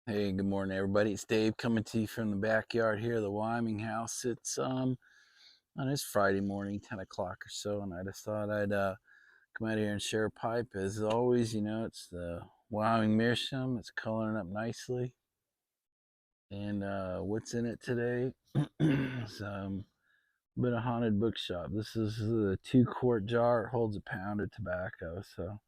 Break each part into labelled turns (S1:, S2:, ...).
S1: Hey, good morning, everybody. It's Dave coming to you from the backyard here, the Wyoming house. It's on this Friday morning, 10 o'clock or so, and I just thought I'd come out here and share a pipe. As always, it's the Wyoming meerschaum. It's coloring up nicely, and what's in it today? is a bit of haunted bookshop. This is a 2-quart jar. It holds a pound of tobacco, so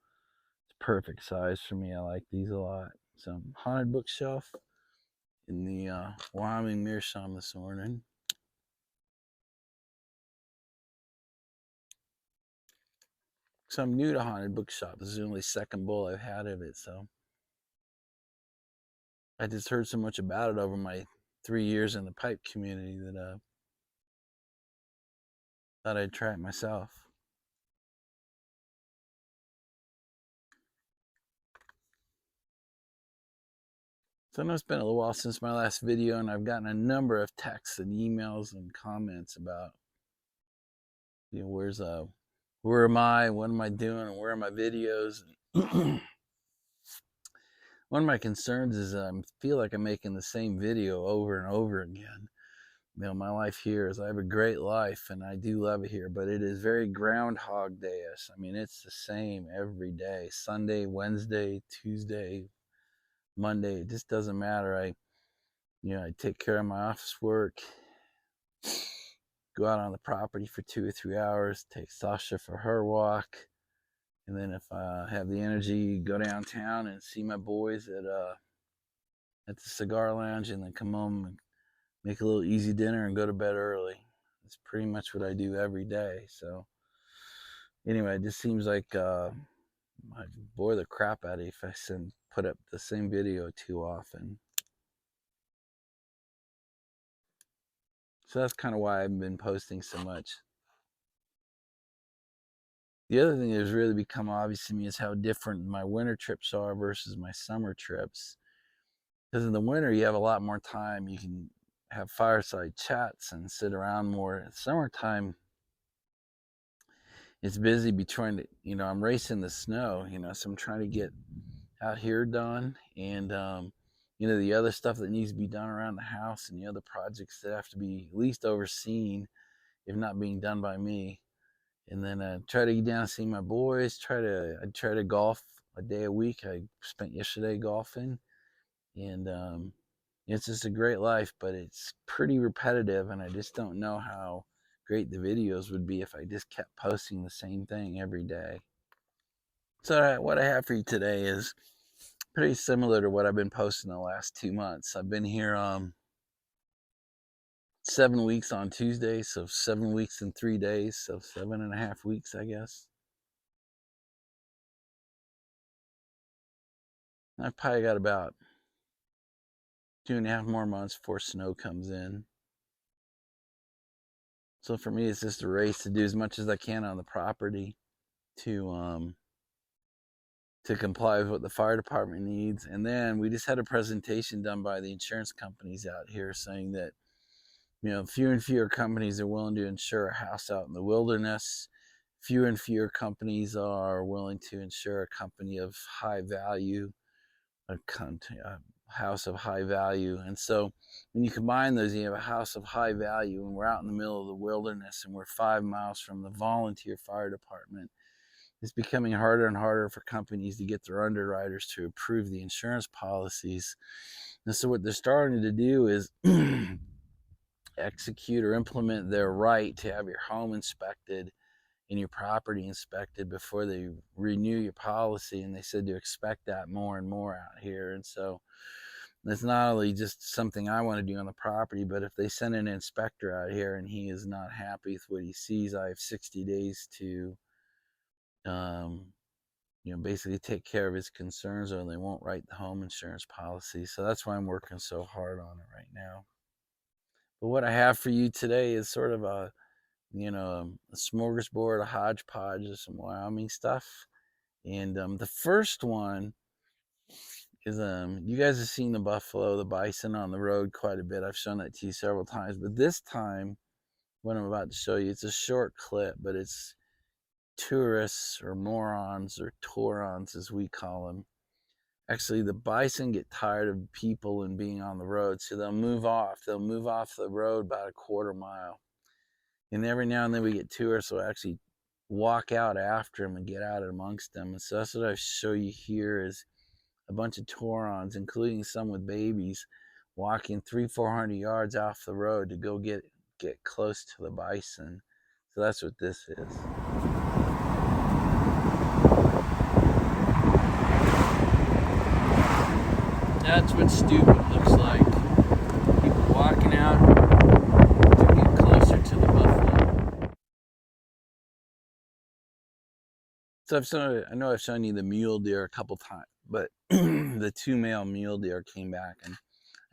S1: it's perfect size for me. I like these a lot. Some haunted bookshelf in the Wyoming meerschaum this morning. So I'm new to haunted bookshop. This is the only second bowl I've had of it, so I just heard so much about it over my 3 years in the pipe community that thought I'd try it myself. So I know it's been a little while since my last video, and I've gotten a number of texts and emails and comments about, where am I, what am I doing, and where are my videos? One of my concerns is I feel like I'm making the same video over and over again. My life here is, I have a great life and I do love it here, but it is very Groundhog Day-ish. I mean, it's the same every day. Sunday, Wednesday, Tuesday, Monday, it just doesn't matter. I take care of my office work, go out on the property for 2 or 3 hours, take Sasha for her walk, and then if I have the energy, go downtown and see my boys at the cigar lounge, and then come home and make a little easy dinner and go to bed early. That's pretty much what I do every day. So anyway, it just seems like I bore the crap out of you if I put up the same video too often. So that's kind of why I've been posting so much. The other thing that's really become obvious to me is how different my winter trips are versus my summer trips. Because in the winter, you have a lot more time. You can have fireside chats and sit around more. In summertime, it's busy between, I'm racing the snow, so I'm trying to get out here done. And, the other stuff that needs to be done around the house and the other projects that have to be at least overseen, if not being done by me. And then try to get down and see my boys, I try to golf a day a week. I spent yesterday golfing, and it's just a great life, but it's pretty repetitive, and I just don't know how great the videos would be if I just kept posting the same thing every day. So what I have for you today is pretty similar to what I've been posting the last 2 months. I've been here 7 weeks on Tuesday, so 7 weeks in 3 days, so 7.5 weeks, I guess. I've probably got about 2.5 more months before snow comes in. So for me, it's just a race to do as much as I can on the property to comply with what the fire department needs. And then we just had a presentation done by the insurance companies out here saying that, fewer and fewer companies are willing to insure a house out in the wilderness. Fewer and fewer companies are willing to insure a company of high value, a house of high value. And so when you combine those, you have a house of high value, and we're out in the middle of the wilderness, and we're 5 miles from the volunteer fire department. It's becoming harder and harder for companies to get their underwriters to approve the insurance policies. And so what they're starting to do is execute or implement their right to have your home inspected and your property inspected before they renew your policy. And they said to expect that more and more out here. And so it's not only just something I want to do on the property, but if they send an inspector out here and he is not happy with what he sees, I have 60 days to basically take care of his concerns, or they won't write the home insurance policy. So that's why I'm working so hard on it right now. But what I have for you today is sort of a smorgasbord, a hodgepodge of some Wyoming stuff. And the first one is you guys have seen the buffalo, the bison on the road quite a bit. I've shown that to you several times. But this time, what I'm about to show you, it's a short clip, but it's tourists or morons or Taurons, as we call them, Actually, the bison get tired of people and being on the road, so they'll move off. They'll move off the road about a quarter mile. And every now and then we get tourists who actually walk out after them and get out amongst them. And so that's what I show you here is a bunch of Taurons, including some with babies, walking 300-400 yards off the road to go get close to the bison. So that's what this is. That's what stupid looks like. People walking out to get closer to the buffalo. So I know I've shown you the mule deer a couple times, but the 2 male mule deer came back, and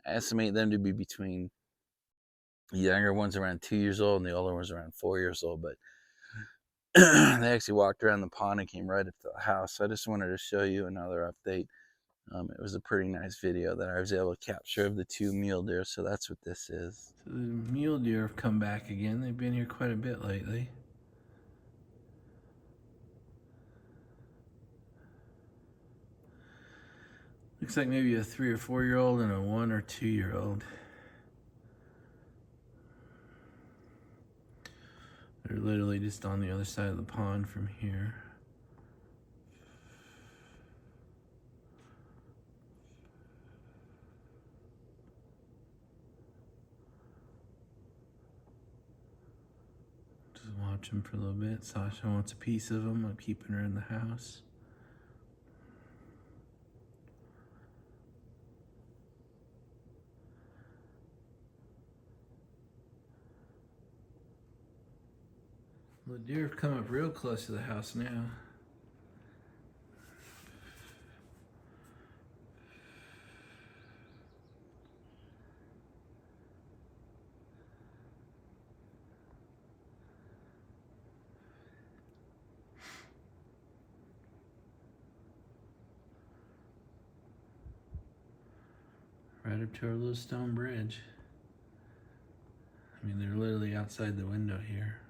S1: I estimate them to be between the younger ones around 2 years old and the older ones around 4 years old. But they actually walked around the pond and came right up to the house. So I just wanted to show you another update. It was a pretty nice video that I was able to capture of the 2 mule deer, so that's what this is. So the mule deer have come back again. They've been here quite a bit lately. Looks like maybe a 3 or 4 year old and a 1 or 2 year old. They're literally just on the other side of the pond from here. Just watch them for a little bit. Sasha wants a piece of them. I'm keeping her in the house. The deer have come up real close to the house now. Right up to our little stone bridge. I mean, they're literally outside the window here.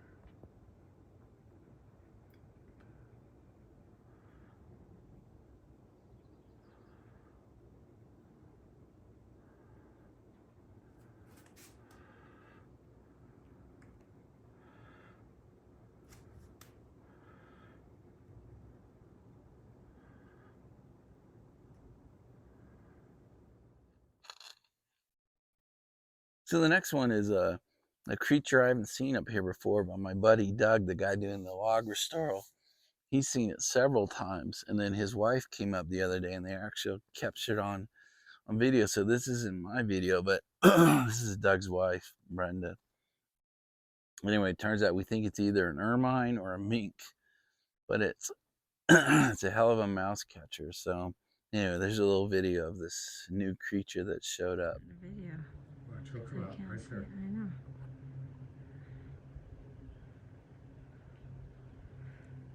S1: So the next one is a creature I haven't seen up here before, but my buddy Doug, the guy doing the log restoral, he's seen it several times. And then his wife came up the other day and they actually captured on video. So this isn't my video, but this is Doug's wife, Brenda. Anyway, it turns out we think it's either an ermine or a mink, but it's it's a hell of a mouse catcher. So anyway, there's a little video of this new creature that showed up.
S2: Video.
S3: Watch, he'll come out right there.
S2: I know.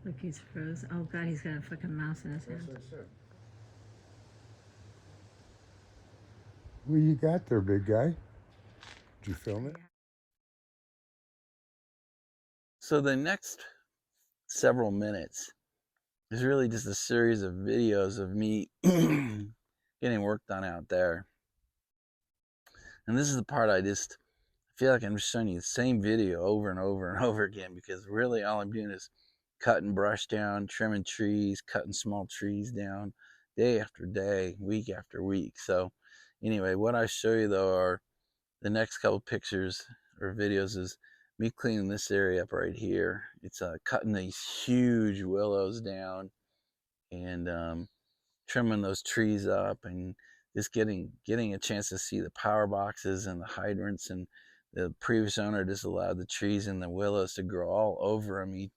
S2: Look, he's froze. Oh God, he's got a fucking mouse in his hand.
S3: That's what I said. What you got there, big guy? Did you film it?
S1: So the next several minutes is really just a series of videos of me getting work done out there. And this is the part I feel like I'm just showing you the same video over and over and over again, because really all I'm doing is cutting brush down, trimming trees, cutting small trees down day after day, week after week. So anyway, what I show you though are the next couple pictures or videos is me cleaning this area up right here. It's cutting these huge willows down and trimming those trees up and just getting a chance to see the power boxes and the hydrants. And the previous owner just allowed the trees and the willows to grow all over him. He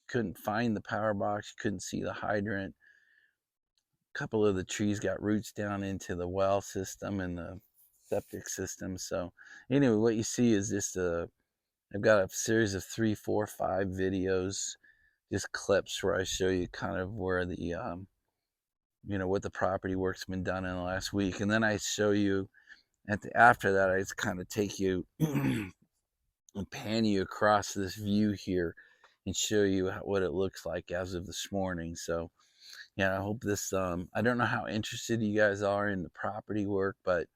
S1: couldn't find the power box, you couldn't see the hydrant. A couple of the trees got roots down into the well system and the septic system. So anyway, what you see is just I've got a series of 3, 4, 5 videos, just clips where I show you kind of where the what the property work's been done in the last week. And then I show you after that, I just kind of take you and pan you across this view here and show you what it looks like as of this morning. So Yeah, I hope this, I don't know how interested you guys are in the property work, but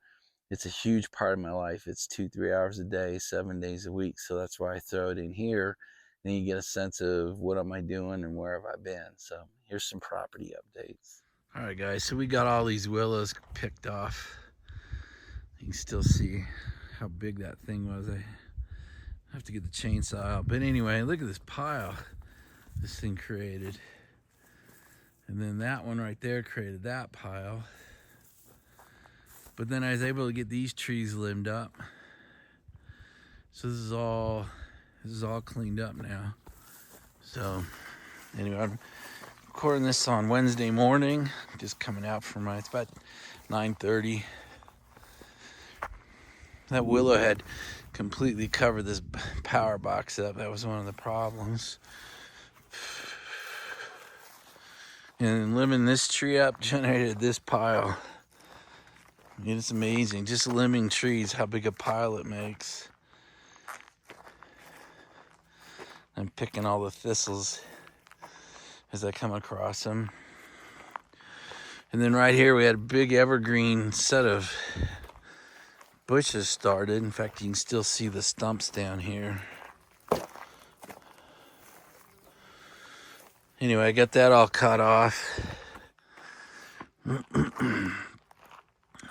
S1: it's a huge part of my life. It's 2-3 hours a day, 7 days a week. So that's why I throw it in here. Then you get a sense of what am I doing and where have I been. So here's some property updates. All right, guys, so we got all these willows picked off. You can still see how big that thing was. I have to get the chainsaw out. But anyway, look at this pile this thing created. And then that one right there created that pile. But then I was able to get these trees limbed up. So this is all cleaned up now. So anyway, I'm recording this on Wednesday morning, just coming out from it's about 9:30. That willow had completely covered this power box up. That was one of the problems. And limbing this tree up generated this pile. I mean, it's amazing, just limbing trees, how big a pile it makes. I'm picking all the thistles as I come across them. And then right here we had a big evergreen set of bushes started. In fact, you can still see the stumps down here. Anyway, I got that all cut off.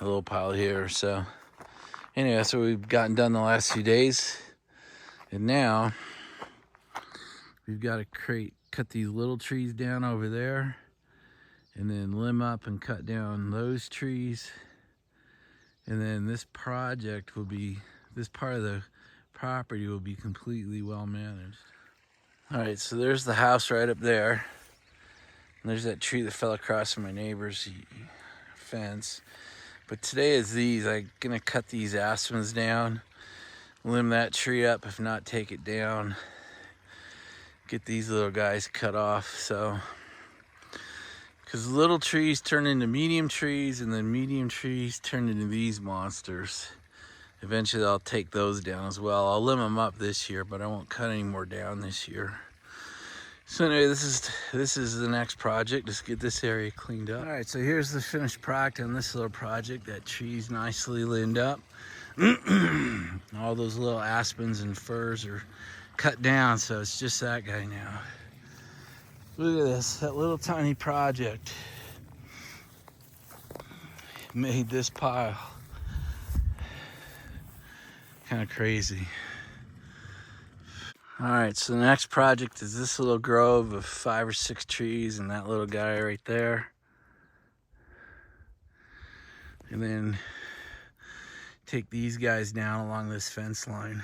S1: A little pile here, so anyway, that's what we've gotten done the last few days. And now we've got to cut these little trees down over there, and then limb up and cut down those trees. And then this project will be, this part of the property will be completely well managed. All right, so there's the house right up there. And there's that tree that fell across from my neighbor's fence. But today is these. I'm gonna cut these aspens down, limb that tree up, if not take it down. Get these little guys cut off, so. Because little trees turn into medium trees, and then medium trees turn into these monsters. Eventually I'll take those down as well. I'll limb them up this year, but I won't cut any more down this year. So anyway, this is the next project. Just get this area cleaned up. All right, so here's the finished product on this little project. That tree's nicely limbed up. All those little aspens and firs are cut down, so it's just that guy now. Look at this, that little tiny project made this pile. Kind of crazy. All right, so the next project is this little grove of 5 or 6 trees and that little guy right there. And then take these guys down along this fence line.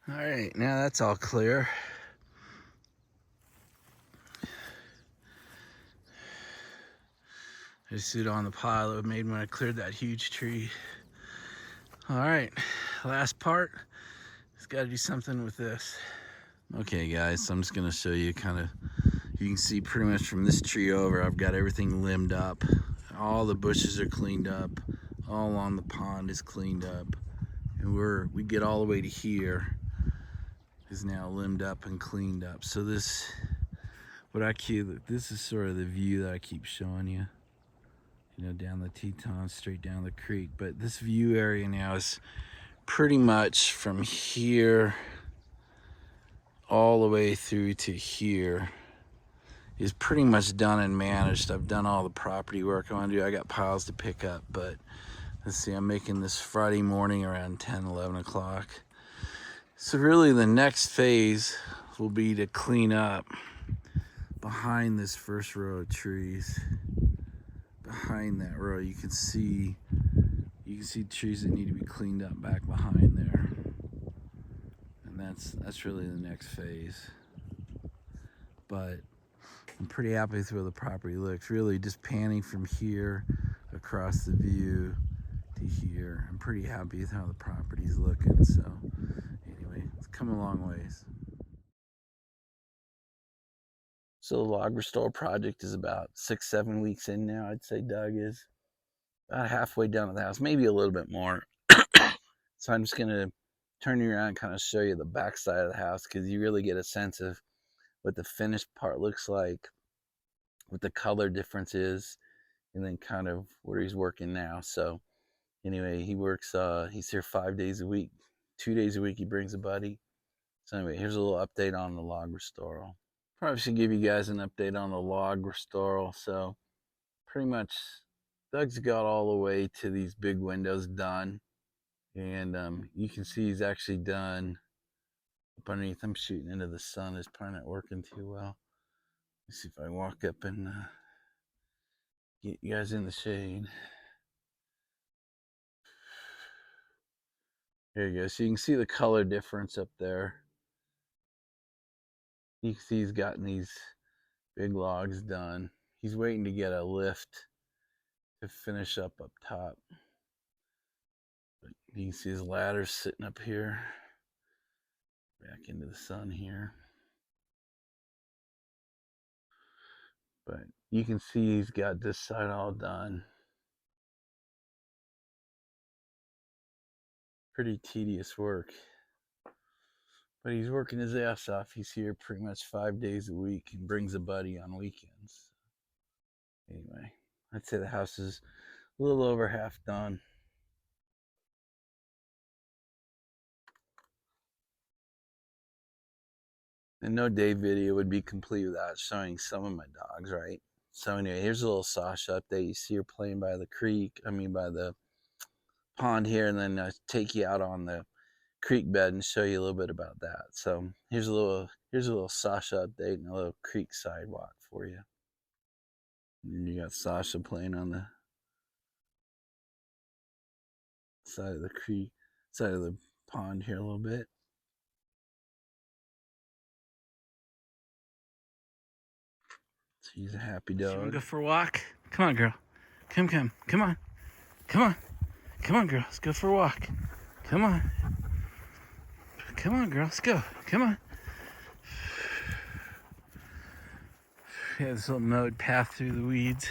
S1: All right, now that's all clear. I just threw it on the pile that I made when I cleared that huge tree. All right, last part. It's got to do something with this. Okay, guys, so I'm just gonna show you kind of. You can see pretty much from this tree over, I've got everything limbed up. All the bushes are cleaned up. All along the pond is cleaned up, and we get all the way to here. Is now limbed up and cleaned up. So this is sort of the view that I keep showing you. You know, down the Tetons, straight down the creek. But this view area now is pretty much from here all the way through to here is pretty much done and managed. I've done all the property work I want to do. I got piles to pick up, but let's see, I'm making this Friday morning around 10, 11 o'clock. So really the next phase will be to clean up behind this first row of trees. Behind that row, you can see trees that need to be cleaned up back behind there. And that's really the next phase. But I'm pretty happy with where the property looks. Really just panning from here across the view to here. I'm pretty happy with how the property's looking. So anyway, it's come a long ways. So the log restore project is about 6-7 weeks in now. I'd say Doug is about halfway done with the house, maybe a little bit more. So I'm just gonna turn you around and kind of show you the back side of the house, because you really get a sense of what the finished part looks like, what the color difference is, and then kind of where he's working now. So anyway, he works, he's here 5 days a week. 2 days a week he brings a buddy. So anyway, here's a little update on the log restoral. Probably should give you guys an update on the log restoral. So pretty much Doug's got all the way to these big windows done. And you can see he's actually done up underneath. I'm shooting into the sun. It's probably not working too well. Let's see if I walk up and get you guys in the shade. There you go. So you can see the color difference up there. You can see he's gotten these big logs done. He's waiting to get a lift to finish up top. But you can see his ladders sitting up here. Back into the sun here. But you can see he's got this side all done. Pretty tedious work. But he's working his ass off. He's here pretty much 5 days a week and brings a buddy on weekends. Anyway, I'd say the house is a little over half done. And no day video would be complete without showing some of my dogs, right? So anyway, here's a little Sasha update. You see her playing by the creek, by the pond here, and then take you out on the creek bed and show you a little bit about that. So here's a little Sasha update and a little creek sidewalk for you. And you got Sasha playing on the side of the creek, side of the pond here a little bit. So he's a happy dog. You wanna go for a walk? Come on, girl. Come on. Come on, girl. Let's go for a walk. Come on. Come on, girl. Let's go. Come on. We have this little mowed path through the weeds.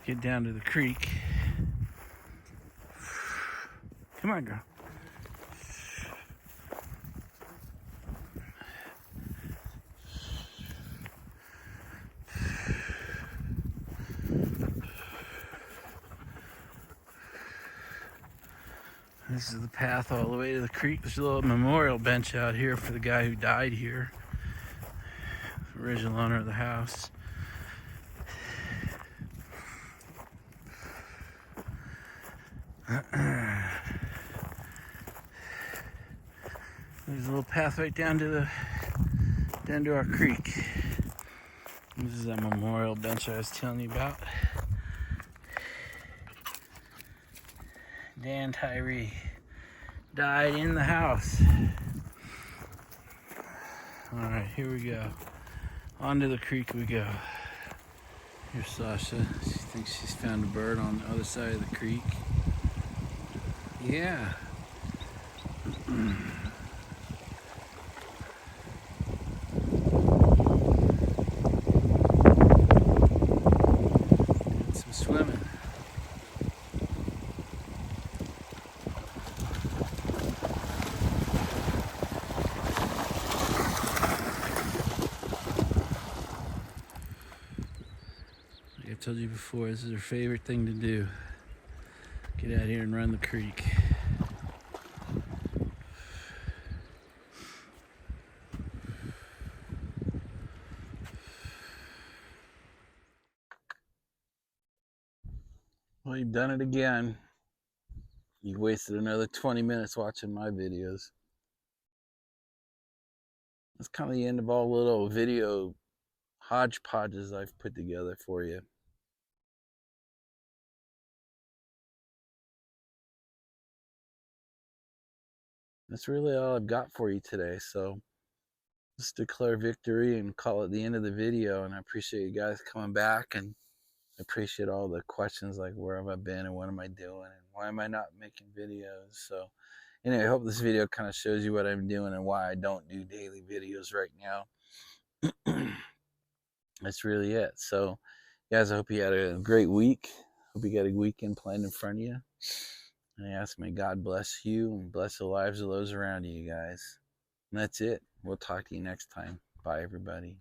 S1: Get down to the creek. Come on, girl. This is the path all the way to the creek. There's a little memorial bench out here for the guy who died here, the original owner of the house. There's a little path right down to our creek. This is that memorial bench I was telling you about. Dan Tyree died in the house. All right, here we go. Onto the creek we go. Here's Sasha. She thinks she's found a bird on the other side of the creek. Yeah. Doing some swimming. Like I told you before, this is her favorite thing to do. Get out here and run the creek. Well, you've done it again. You wasted another 20 minutes watching my videos. That's kind of the end of all little video hodgepodges I've put together for you. That's really all I've got for you today. So just declare victory and call it the end of the video. And I appreciate you guys coming back, and I appreciate all the questions like where have I been and what am I doing and why am I not making videos. So anyway, I hope this video kind of shows you what I'm doing and why I don't do daily videos right now. That's really it. So guys, I hope you had a great week. Hope you got a weekend planned in front of you. And I ask, may God bless you and bless the lives of those around you guys. And that's it. We'll talk to you next time. Bye. Bye, everybody.